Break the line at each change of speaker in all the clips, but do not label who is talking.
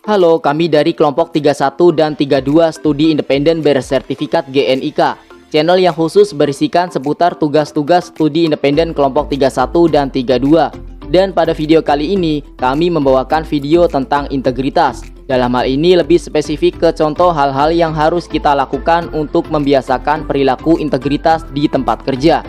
Halo, kami dari kelompok 31 dan 32 Studi Independen Bersertifikat GNIK, channel yang khusus berisikan seputar tugas-tugas studi independen kelompok 31 dan 32. Dan pada video kali ini, kami membawakan video tentang integritas. Dalam hal ini lebih spesifik ke contoh hal-hal yang harus kita lakukan untuk membiasakan perilaku integritas di tempat kerja.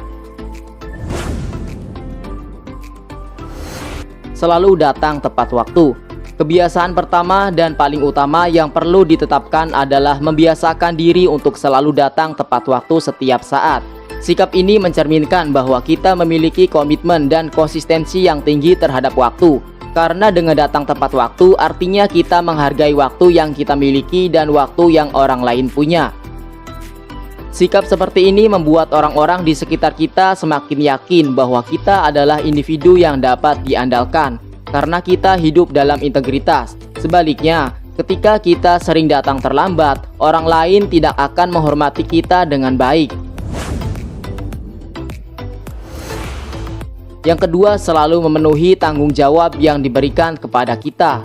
Selalu datang tepat waktu. Kebiasaan pertama dan paling utama yang perlu ditetapkan adalah membiasakan diri untuk selalu datang tepat waktu setiap saat. Sikap ini mencerminkan bahwa kita memiliki komitmen dan konsistensi yang tinggi terhadap waktu. Karena dengan datang tepat waktu artinya kita menghargai waktu yang kita miliki dan waktu yang orang lain punya. Sikap seperti ini membuat orang-orang di sekitar kita semakin yakin bahwa kita adalah individu yang dapat diandalkan karena kita hidup dalam integritas. Sebaliknya, ketika kita sering datang terlambat, orang lain tidak akan menghormati kita dengan baik. Yang kedua, selalu memenuhi tanggung jawab yang diberikan kepada kita.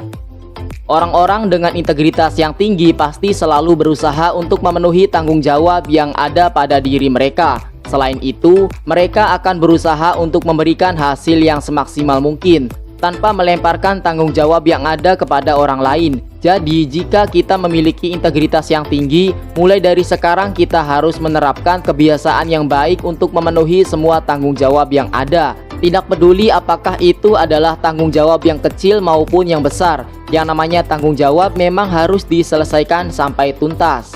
Orang-orang dengan integritas yang tinggi pasti selalu berusaha untuk memenuhi tanggung jawab yang ada pada diri mereka. Selain itu, mereka akan berusaha untuk memberikan hasil yang semaksimal mungkin, tanpa melemparkan tanggung jawab yang ada kepada orang lain. Jadi, jika kita memiliki integritas yang tinggi, mulai dari sekarang kita harus menerapkan kebiasaan yang baik untuk memenuhi semua tanggung jawab yang ada. Tidak peduli apakah itu adalah tanggung jawab yang kecil maupun yang besar. Yang namanya tanggung jawab memang harus diselesaikan sampai tuntas.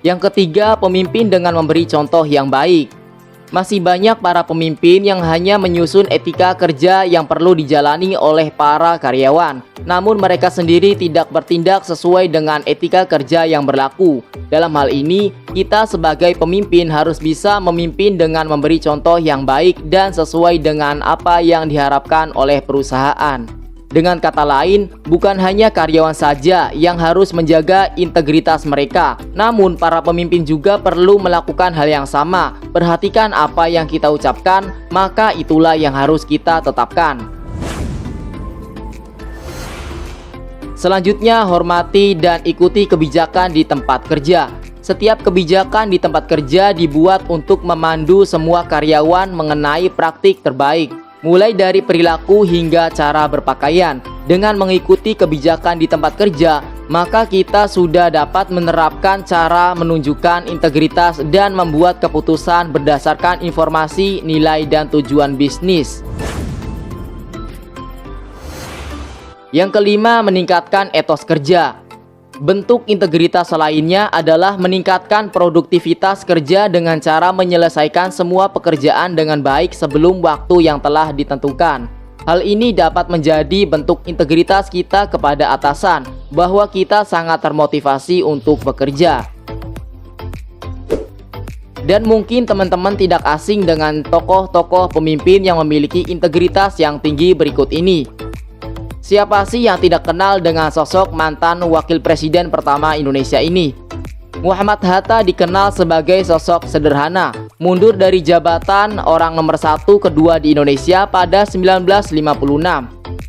Yang ketiga, pemimpin dengan memberi contoh yang baik. Masih banyak para pemimpin yang hanya menyusun etika kerja yang perlu dijalani oleh para karyawan, namun mereka sendiri tidak bertindak sesuai dengan etika kerja yang berlaku. Dalam hal ini, kita sebagai pemimpin harus bisa memimpin dengan memberi contoh yang baik dan sesuai dengan apa yang diharapkan oleh perusahaan. Dengan kata lain, bukan hanya karyawan saja yang harus menjaga integritas mereka, namun para pemimpin juga perlu melakukan hal yang sama. Perhatikan apa yang kita ucapkan, maka itulah yang harus kita tetapkan. Selanjutnya, hormati dan ikuti kebijakan di tempat kerja. Setiap kebijakan di tempat kerja dibuat untuk memandu semua karyawan mengenai praktik terbaik, mulai dari perilaku hingga cara berpakaian. Dengan mengikuti kebijakan di tempat kerja, maka kita sudah dapat menerapkan cara menunjukkan integritas dan membuat keputusan berdasarkan informasi, nilai, dan tujuan bisnis. Yang kelima, meningkatkan etos kerja. Bentuk integritas lainnya adalah meningkatkan produktivitas kerja dengan cara menyelesaikan semua pekerjaan dengan baik sebelum waktu yang telah ditentukan. Hal ini dapat menjadi bentuk integritas kita kepada atasan, bahwa kita sangat termotivasi untuk bekerja. Dan mungkin teman-teman tidak asing dengan tokoh-tokoh pemimpin yang memiliki integritas yang tinggi berikut ini. Siapa sih yang tidak kenal dengan sosok mantan wakil presiden pertama Indonesia ini? Muhammad Hatta dikenal sebagai sosok sederhana, mundur dari jabatan orang nomor 1 kedua di Indonesia pada 1956.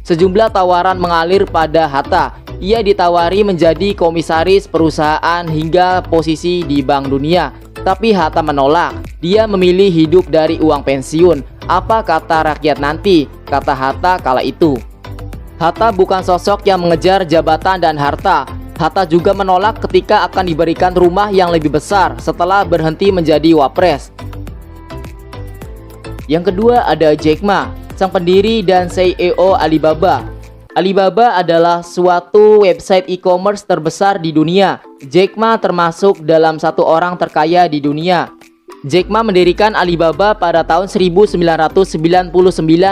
Sejumlah tawaran mengalir pada Hatta. Ia ditawari menjadi komisaris perusahaan hingga posisi di Bank Dunia. Tapi Hatta menolak. Dia memilih hidup dari uang pensiun. Apa kata rakyat nanti? Kata Hatta kala itu. Hatta bukan sosok yang mengejar jabatan dan harta. Hatta juga menolak ketika akan diberikan rumah yang lebih besar setelah berhenti menjadi wapres. Yang kedua ada Jack Ma, sang pendiri dan CEO Alibaba. Alibaba adalah suatu website e-commerce terbesar di dunia. Jack Ma termasuk dalam 1 orang terkaya di dunia. Jack Ma mendirikan Alibaba pada tahun 1999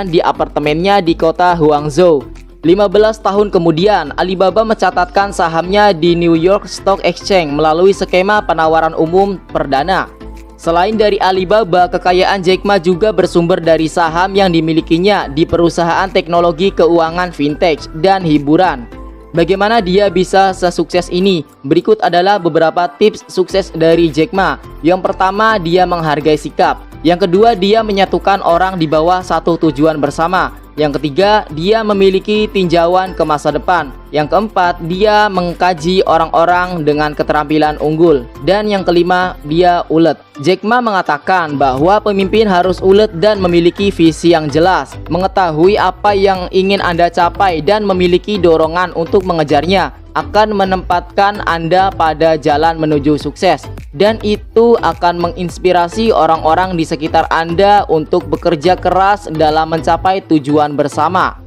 di apartemennya di kota Guangzhou. 15 tahun kemudian, Alibaba mencatatkan sahamnya di New York Stock Exchange melalui skema penawaran umum perdana. Selain dari Alibaba, kekayaan Jack Ma juga bersumber dari saham yang dimilikinya di perusahaan teknologi keuangan fintech dan hiburan. Bagaimana dia bisa sesukses ini? Berikut adalah beberapa tips sukses dari Jack Ma. Yang pertama, dia menghargai sikap. Yang kedua, dia menyatukan orang di bawah satu tujuan bersama. Yang ketiga, dia memiliki tinjauan ke masa depan. Yang keempat, dia mengkaji orang-orang dengan keterampilan unggul. Dan yang kelima, dia ulet. Jack Ma mengatakan bahwa pemimpin harus ulet dan memiliki visi yang jelas, mengetahui apa yang ingin Anda capai dan memiliki dorongan untuk mengejarnya akan menempatkan Anda pada jalan menuju sukses, dan itu akan menginspirasi orang-orang di sekitar Anda untuk bekerja keras dalam mencapai tujuan bersama.